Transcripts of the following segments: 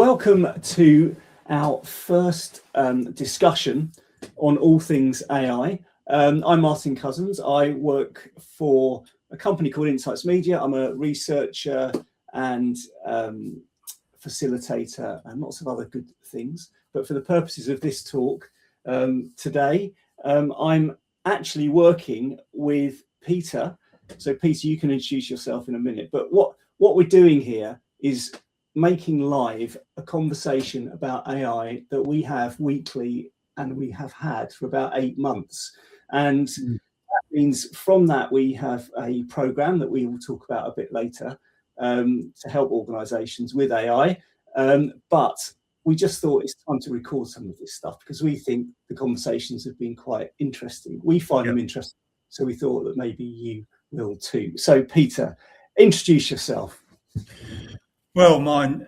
welcome to our first discussion on all things AI. I'm Martin Cousins. I work for a company called Insights Media. I'm a researcher and facilitator and lots of other good things. But for the purposes of this talk today, I'm actually working with Peter. So Peter, you can introduce yourself in a minute. But what we're doing here is making live a conversation about AI that we have weekly and we have had for about 8 months. And that means from that we have a program that we will talk about a bit later to help organizations with AI. But we just thought it's time to record some of this stuff because we think the conversations have been quite interesting. We find them interesting. So we thought that maybe you will too. So Peter, introduce yourself. Well, mine,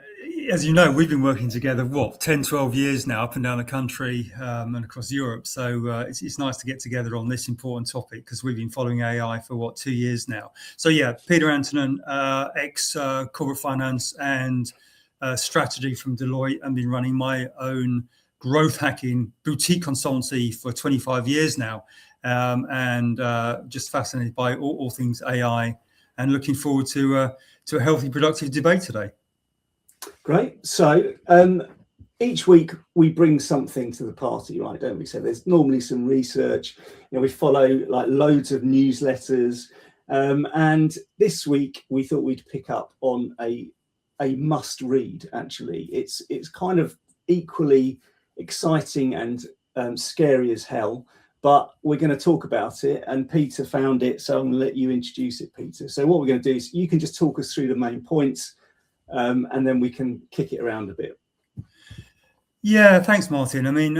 as you know, we've been working together, 10, 12 years now, up and down the country and across Europe. So it's nice to get together on this important topic because we've been following AI for 2 years now. So yeah, Peter Antonen, ex-corporate finance and strategy from Deloitte, and been running my own growth hacking boutique consultancy for 25 years now. And just fascinated by all things AI and looking forward to a healthy, productive debate today. Great. So each week we bring something to the party, right, don't we? So there's normally some research, we follow like loads of newsletters. And this week we thought we'd pick up on a must read, actually. It's kind of equally exciting and scary as hell. But we're going to talk about it, and Peter found it, so I'm going to let you introduce it, Peter. So what we're going to do is you can just talk us through the main points, and then we can kick it around a bit. Yeah, thanks, Martin. I mean,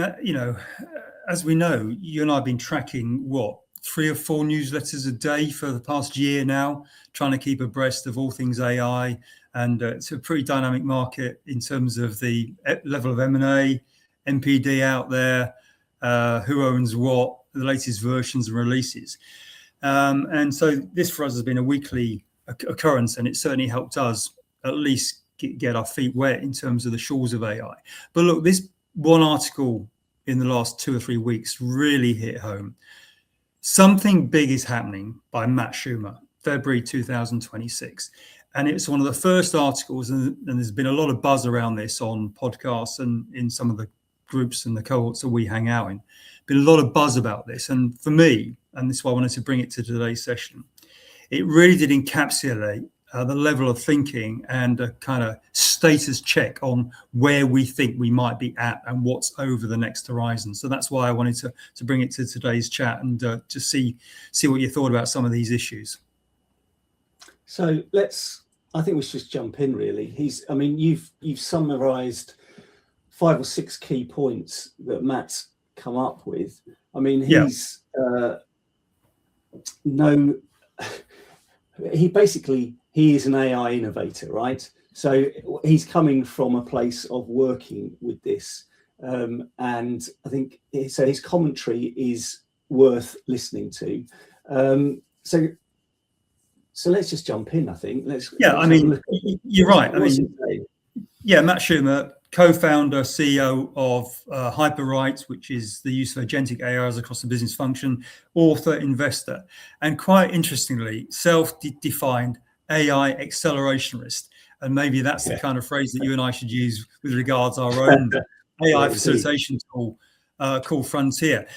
as we know, you and I have been tracking 3 or 4 newsletters a day for the past year now, trying to keep abreast of all things AI, and it's a pretty dynamic market in terms of the level of M&A, NPD out there. Who owns what, the latest versions and releases. And so this for us has been a weekly occurrence, and it certainly helped us at least get our feet wet in terms of the shores of AI. But look, this one article in the last 2 or 3 weeks really hit home. Something big is happening by Matt Schumer, February 2026. And it's one of the first articles, and there's been a lot of buzz around this on podcasts and in some of the groups and the cohorts that we hang out in. Been a lot of buzz about this, and for me, and this is why I wanted to bring it to today's session, it really did encapsulate the level of thinking and a kind of status check on where we think we might be at and what's over the next horizon. So that's why I wanted to bring it to today's chat and to see what you thought about some of these issues. So I think we should just jump in, really. You've summarized 5 or 6 key points that Matt's come up with. I mean, he's he is an AI innovator, right? So he's coming from a place of working with this, and I think so. His commentary is worth listening to. So let's just jump in. I think. You're right. Matt Schumer, co-founder, CEO of Hyperwrite, which is the use of agentic AIs across the business function, author, investor, and quite interestingly, self-defined AI accelerationist. And maybe that's the kind of phrase that you and I should use with regards our own AI facilitation tool called Frontier.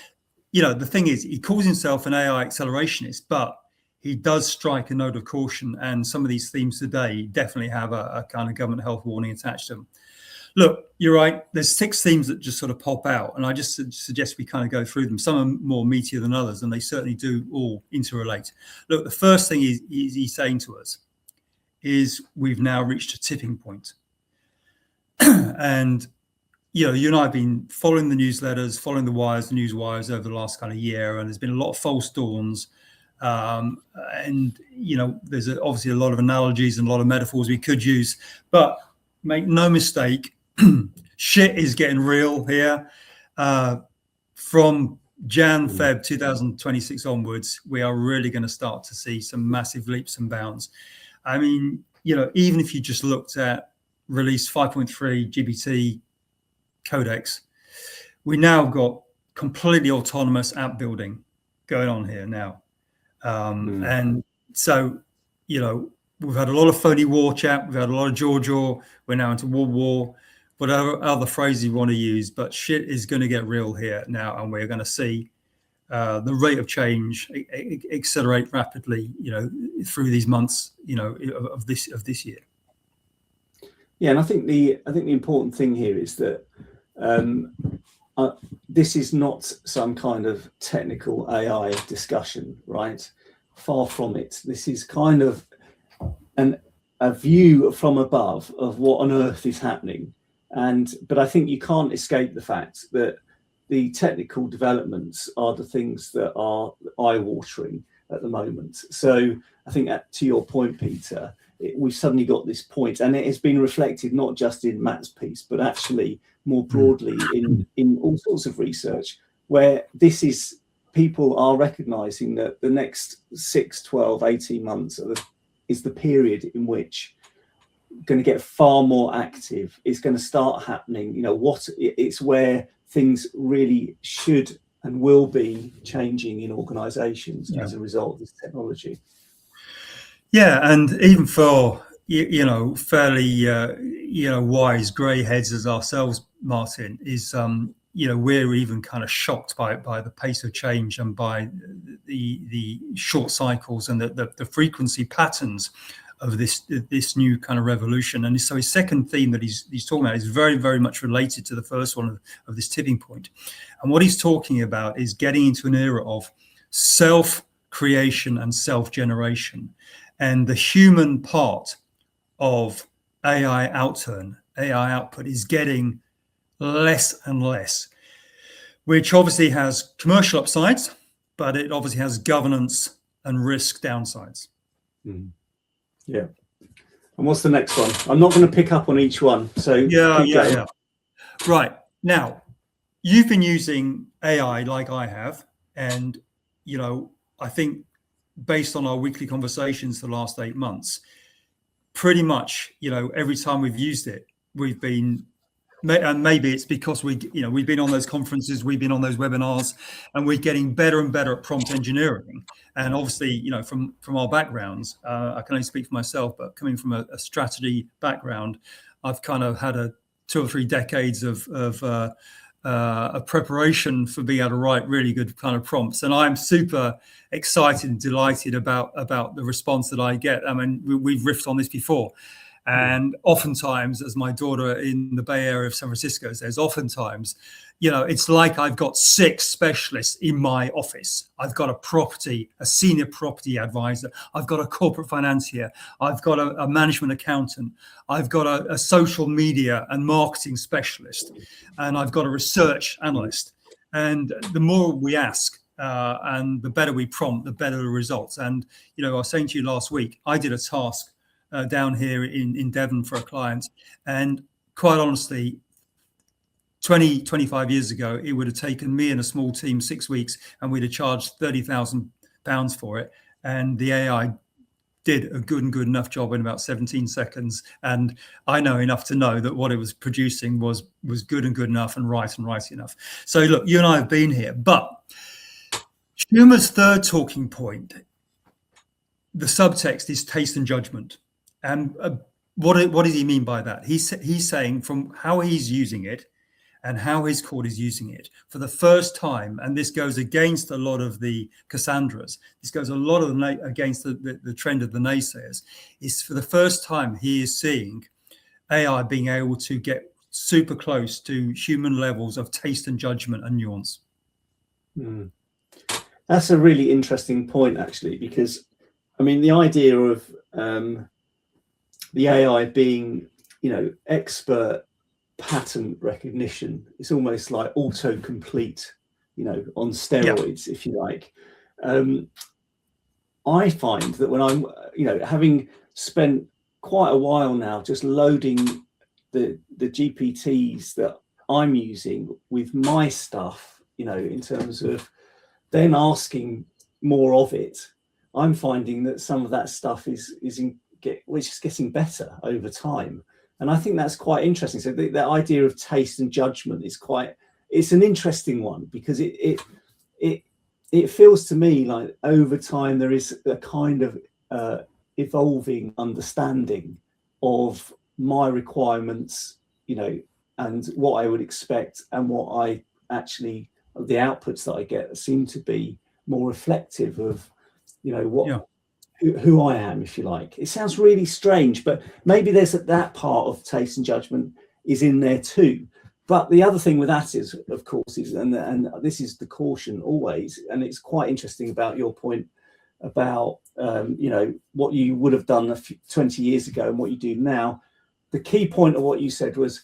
The thing is, he calls himself an AI accelerationist, but he does strike a note of caution, and some of these themes today definitely have a kind of government health warning attached to them. Look, you're right. There's 6 themes that just sort of pop out, and I just suggest we kind of go through them. Some are more meatier than others, and they certainly do all interrelate. Look, the first thing he's saying to us is we've now reached a tipping point. And, you and I have been following the newsletters, following the news wires over the last kind of year, and there's been a lot of false dawns. And, there's obviously a lot of analogies and a lot of metaphors we could use, but make no mistake, shit is getting real here. From Feb 2026 onwards, we are really going to start to see some massive leaps and bounds. I mean, even if you just looked at released 5.3 GPT codecs, we now got completely autonomous app building going on here now. And so, we've had a lot of phony war chat, we've had a lot of jaw, we're now into war, whatever other phrase you want to use, but shit is going to get real here now, and we're going to see the rate of change accelerate rapidly, through these months, of this year. Yeah, and I think the important thing here is that this is not some kind of technical AI discussion, right? Far from it. This is kind of a view from above of what on earth is happening. But I think you can't escape the fact that the technical developments are the things that are eye-watering at the moment. So I think to your point, Peter, we've suddenly got this point, and it has been reflected not just in Matt's piece, but actually more broadly in all sorts of research, where people are recognizing that the next 6, 12, 18 months is the period in which going to get far more active. It's going to start happening. It's where things really should and will be changing in organizations as a result of this technology. Yeah, and even for fairly wise grey heads as ourselves, Martin, is we're even kind of shocked by the pace of change and by the short cycles and the frequency patterns of this new kind of revolution. And so his second theme that he's talking about is very, very much related to the first one of this tipping point. And what he's talking about is getting into an era of self-creation and self-generation. And the human part of AI output is getting less and less, which obviously has commercial upsides, but it obviously has governance and risk downsides. Yeah. And what's the next one? I'm not going to pick up on each one. So yeah. Right. Now, you've been using AI like I have, and I think based on our weekly conversations the last 8 months, pretty much, every time we've used it, we've been, and maybe it's because we've been on those conferences, we've been on those webinars, and we're getting better and better at prompt engineering. And obviously, from our backgrounds, I can only speak for myself, but coming from a strategy background, I've kind of had 2 or 3 decades of a preparation for being able to write really good kind of prompts, and I'm super excited and delighted about the response that I get. I mean, we've riffed on this before, and oftentimes, as my daughter in the Bay Area of San Francisco says, oftentimes, it's like I've got 6 specialists in my office. I've got a senior property advisor. I've got a corporate financier. I've got a management accountant. I've got a social media and marketing specialist. And I've got a research analyst. And the more we ask and the better we prompt, the better the results. And, I was saying to you last week, I did a task down here in Devon for a client. And quite honestly, 25 years ago, it would have taken me and a small team 6 weeks, and we'd have charged £30,000 for it. And the AI did a good enough job in about 17 seconds. And I know enough to know that what it was producing was good enough and right enough. So look, you and I have been here, but Schumer's third talking point, the subtext is taste and judgment. And what does he mean by that? He's saying from how he's using it and how his court is using it for the first time, and this goes against a lot of the Cassandras, this goes a lot against the trend of the naysayers, is for the first time he is seeing AI being able to get super close to human levels of taste and judgment and nuance. That's a really interesting point, actually, because I mean, the idea of the AI being, expert pattern recognition, it's almost like autocomplete, on steroids, if you like. I find that when I'm, having spent quite a while now just loading the GPTs that I'm using with my stuff, in terms of then asking more of it, I'm finding that some of that stuff is just getting better over time. And I think that's quite interesting. So the idea of taste and judgment is it's an interesting one, because it feels to me like over time there is a kind of evolving understanding of my requirements, and what I would expect, and what I actually, the outputs that I get seem to be more reflective of, who I am, if you like. It sounds really strange, but maybe there's that part of taste and judgment is in there too. But the other thing with that is, of course, and this is the caution always, and it's quite interesting about your point about what you would have done 20 years ago and what you do now. The key point of what you said was,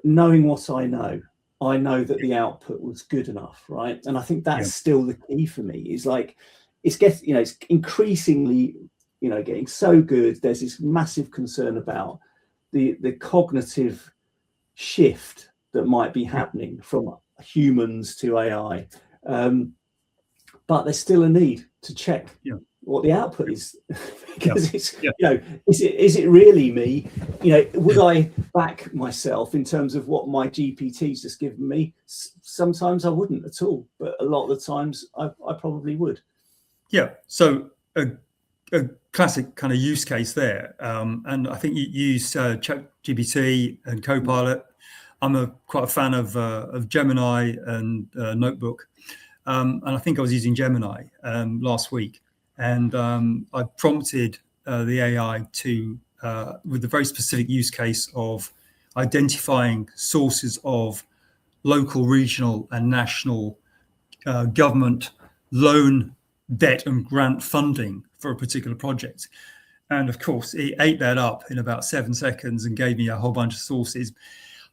knowing what I know that the output was good enough, right? And I think that's still the key for me. Is like it's increasingly getting so good. There's this massive concern about the cognitive shift that might be happening from humans to AI, but there's still a need to check what the output is, because it's is it really me? Would I back myself in terms of what my GPT's just given me? Sometimes I wouldn't at all, but a lot of the times I probably would. Yeah. So a classic kind of use case there, and I think you use ChatGPT and Copilot. I'm quite a fan of Gemini and Notebook, and I think I was using Gemini last week, and I prompted the AI to with a very specific use case of identifying sources of local, regional, and national government loan, debt, and grant funding for a particular project. And of course, it ate that up in about 7 seconds and gave me a whole bunch of sources,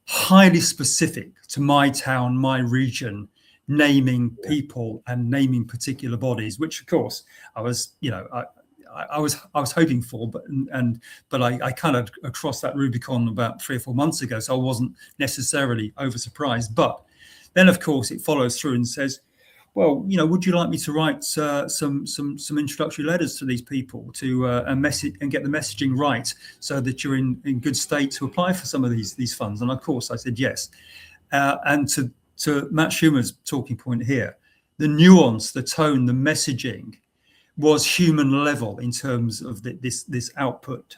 highly specific to my town, my region, naming people and naming particular bodies, which of course I was, I was hoping for, but I kind of crossed that Rubicon about 3 or 4 months ago, so I wasn't necessarily over surprised. But then, of course, it follows through and says, well, would you like me to write some introductory letters to these people to and get the messaging right, so that you're in good state to apply for some of these funds? And of course, I said yes. And to Matt Schumer's talking point here, the nuance, the tone, the messaging was human level in terms of this output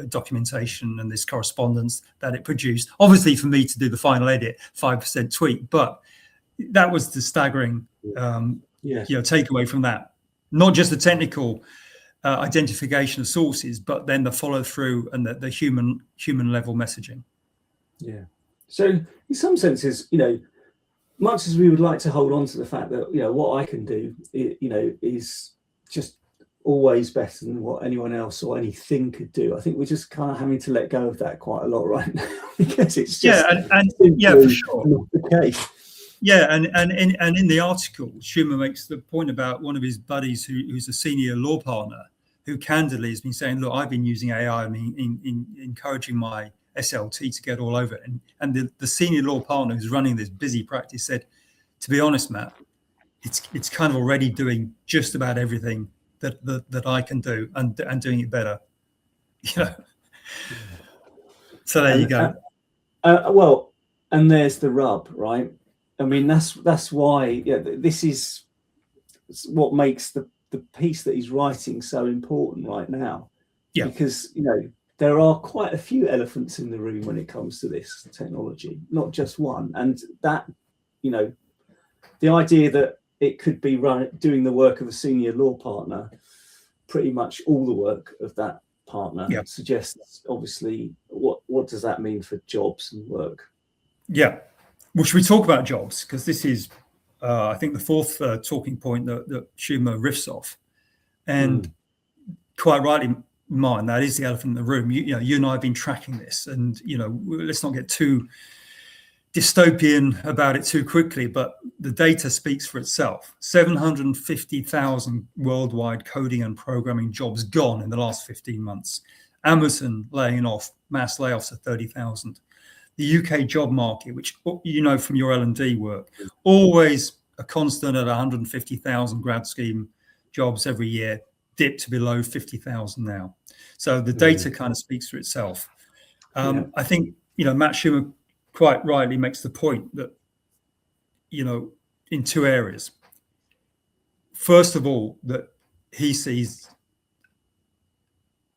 documentation and this correspondence that it produced. Obviously, for me to do the final edit, 5% tweak, but that was the staggering takeaway from that. Not just the technical identification of sources, but then the follow through and the human level messaging. Yeah. So in some senses, much as we would like to hold on to the fact that what I can do, is just always better than what anyone else or anything could do, I think we're just kind of having to let go of that quite a lot right now, because it's just for sure not the case. Yeah, and in the article, Schumer makes the point about one of his buddies who's a senior law partner, who candidly has been saying, look, I've been using AI in encouraging my SLT to get all over it. And the senior law partner who's running this busy practice said, to be honest, Matt, it's kind of already doing just about everything that I can do, and doing it better. So there you go. Well, and there's the rub, right? I mean, that's why this is what makes the piece that he's writing so important right now. Yeah. Because there are quite a few elephants in the room when it comes to this technology, not just one. And that, the idea that it could be doing the work of a senior law partner, pretty much all the work of that partner, suggests obviously what does that mean for jobs and work? Yeah. Well, should we talk about jobs? Because this is, I think, the fourth talking point that Schumer riffs off. And quite rightly, Martin, that is the elephant in the room. You and I have been tracking this, and let's not get too dystopian about it too quickly, but the data speaks for itself. 750,000 worldwide coding and programming jobs gone in the last 15 months. Amazon laying off, mass layoffs of 30,000. The UK job market, which from your L&D work, always a constant at 150,000 grad scheme jobs every year, dipped to below 50,000 now. So the data kind of speaks for itself. I think, Matt Schumer quite rightly makes the point that, in two areas. First of all, that he sees,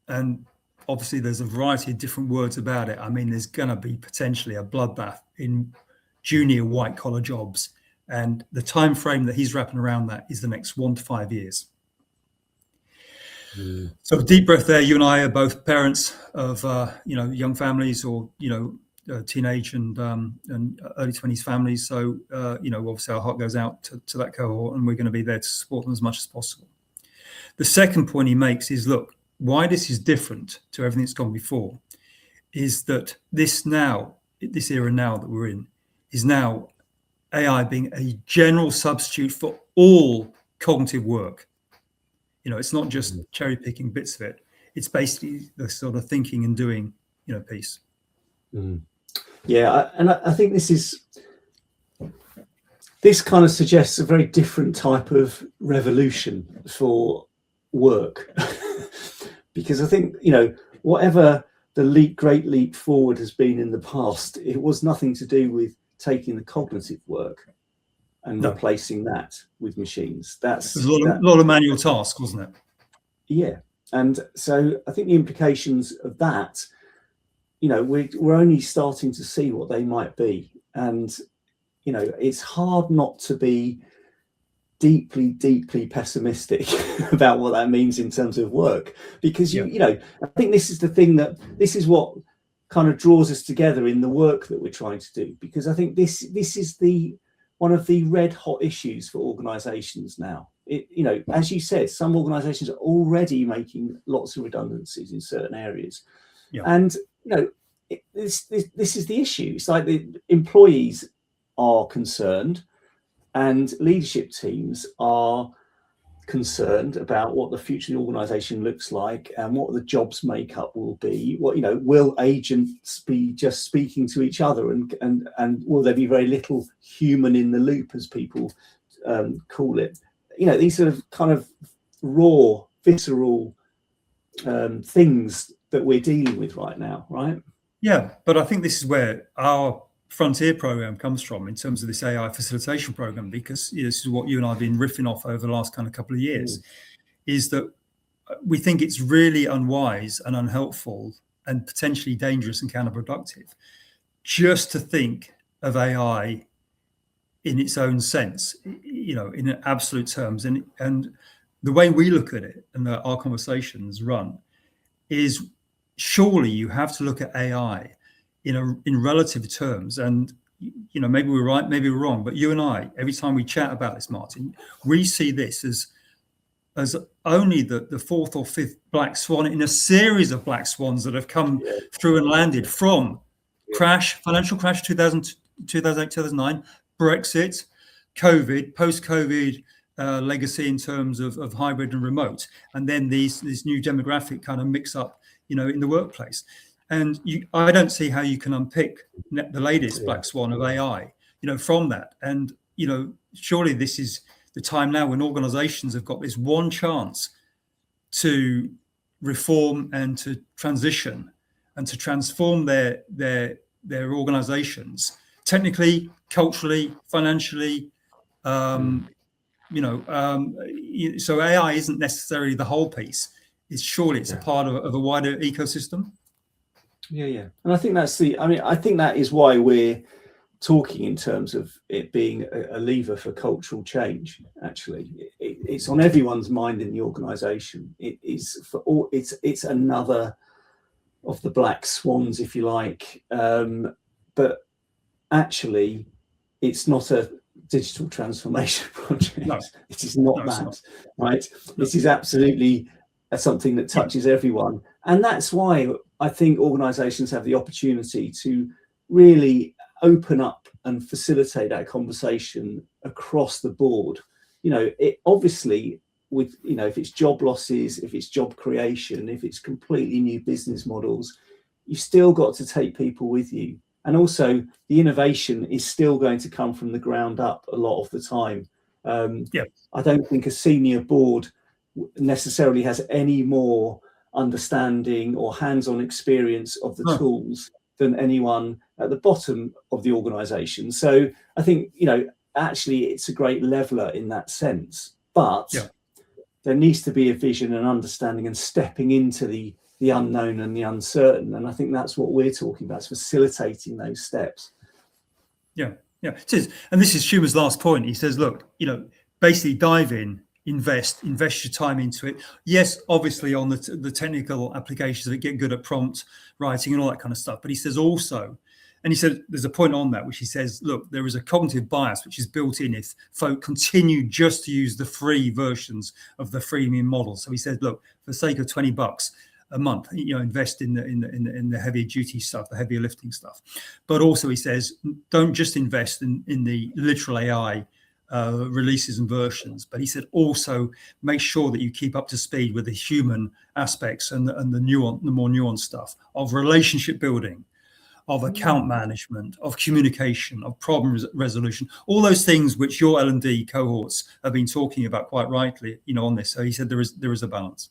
and obviously there's a variety of different words about it. I mean, there's going to be potentially a bloodbath in junior white collar jobs, and the time frame that he's wrapping around that is the next 1 to 5 years. So deep breath there. You and I are both parents of young families, or teenage and early 20s families. So obviously our heart goes out to that cohort, and we're going to be there to support them as much as possible. The second point he makes is, look, why this is different to everything that's gone before is that this era now that we're in, is now AI being a general substitute for all cognitive work. It's not just cherry picking bits of it. It's basically the sort of thinking and doing, piece. Yeah, and I think this kind of suggests a very different type of revolution for work. Because I think, whatever the great leap forward has been in the past, it was nothing to do with taking the cognitive work and replacing that with machines. There's a lot of manual tasks, wasn't it? Yeah. And so I think the implications of that, we're only starting to see what they might be. And, it's hard not to be deeply, deeply pessimistic about what that means in terms of work. Because, I think this is the thing this is what kind of draws us together in the work that we're trying to do. Because I think this is one of the red hot issues for organizations now. As you said, some organizations are already making lots of redundancies in certain areas. And this is the issue. It's like the employees are concerned and leadership teams are concerned about what the future of the organization looks like and what the jobs makeup will be. What will agents be just speaking to each other, and will there be very little human in the loop, as people call it? These sort of kind of raw, visceral things that we're dealing with right now, right? Yeah, but I think this is where our Frontier program comes from in terms of this AI facilitation program, because this is what you and I have been riffing off over the last kind of couple of years, is that we think it's really unwise and unhelpful and potentially dangerous and counterproductive just to think of AI in its own sense, in absolute terms. And the way we look at it and our conversations run is, surely you have to look at AI in relative terms. And maybe we're right, maybe we're wrong, but you and I, every time we chat about this, Martin, we see this as only the fourth or fifth black swan in a series of black swans that have come through and landed from financial crash 2008, 2009, Brexit, COVID, post-COVID legacy in terms of hybrid and remote, and then this new demographic kind of mix up, in the workplace. And I don't see how you can unpick the latest black swan of AI, from that. And, surely this is the time now when organizations have got this one chance to reform and to transition and to transform their organizations, technically, culturally, financially. So AI isn't necessarily the whole piece. It's a part of a wider ecosystem. Yeah. And I think I think that is why we're talking in terms of it being a lever for cultural change. Actually, it's on everyone's mind in the organization. It is for all. It's another of the black swans, if you like. But actually, it's not a digital transformation project. No, it is not that, right? This is absolutely something that touches everyone. And that's why I think organizations have the opportunity to really open up and facilitate that conversation across the board. It obviously, with, if it's job losses, if it's job creation, if it's completely new business models, you still got to take people with you. And also the innovation is still going to come from the ground up a lot of the time. I don't think a senior board necessarily has any more understanding or hands-on experience of the tools than anyone at the bottom of the organization. So I think, actually it's a great leveler in that sense, but there needs to be a vision and understanding and stepping into the unknown and the uncertain. And I think that's what we're talking about, is facilitating those steps. Yeah. It is. And this is Schumer's last point. He says, look, basically dive in, invest your time into it. Yes, obviously on the technical applications of it, get good at prompt writing and all that kind of stuff. But he says also, and he said there's a point on that which he says, look, there is a cognitive bias which is built in if folk continue just to use the free versions of the freemium model. So he said, look, for the sake of $20 a month, invest in the heavier duty stuff, the heavier lifting stuff. But also he says, don't just invest in the literal AI releases and versions, but he said also make sure that you keep up to speed with the human aspects and the more nuanced stuff of relationship building, of account management, of communication, of problem resolution, all those things which your L&D cohorts have been talking about quite rightly, on this. So he said there is a balance.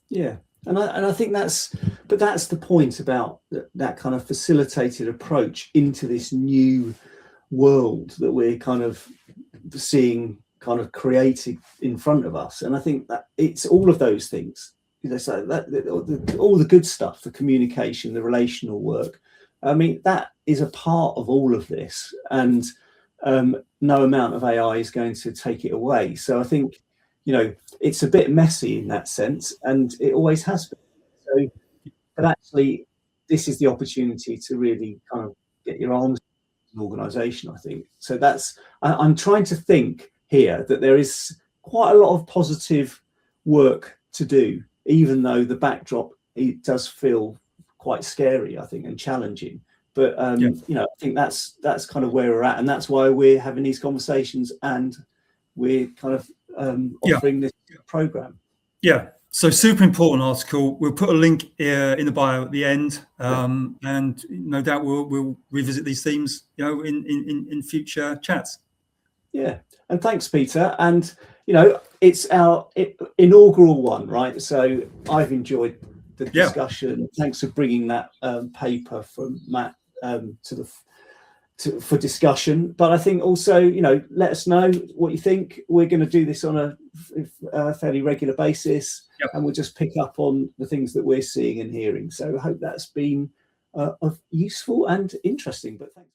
Yeah. And I think that's the point about that kind of facilitated approach into this new world that we're kind of seeing kind of created in front of us. And I think that it's all of those things, so that all the good stuff, the communication, the relational work. I mean, that is a part of all of this, and no amount of AI is going to take it away. So I think, it's a bit messy in that sense, and it always has been. So, but actually, this is the opportunity to really kind of get your arms around an organisation, I think. So I'm trying to think here that there is quite a lot of positive work to do, even though the backdrop, it does feel quite scary, I think, and challenging. But I think that's kind of where we're at, and that's why we're having these conversations, and we're kind of offering this program. Yeah. So super important article. We'll put a link in the bio at the end, and no doubt we'll revisit these themes, in future chats. Yeah, and thanks, Peter. And it's our inaugural one, right? So I've enjoyed the discussion. Thanks for bringing that paper from Matt for discussion. But I think also, let us know what you think. We're going to do this on a fairly regular basis, and we'll just pick up on the things that we're seeing and hearing. So I hope that's been useful and interesting. But thanks.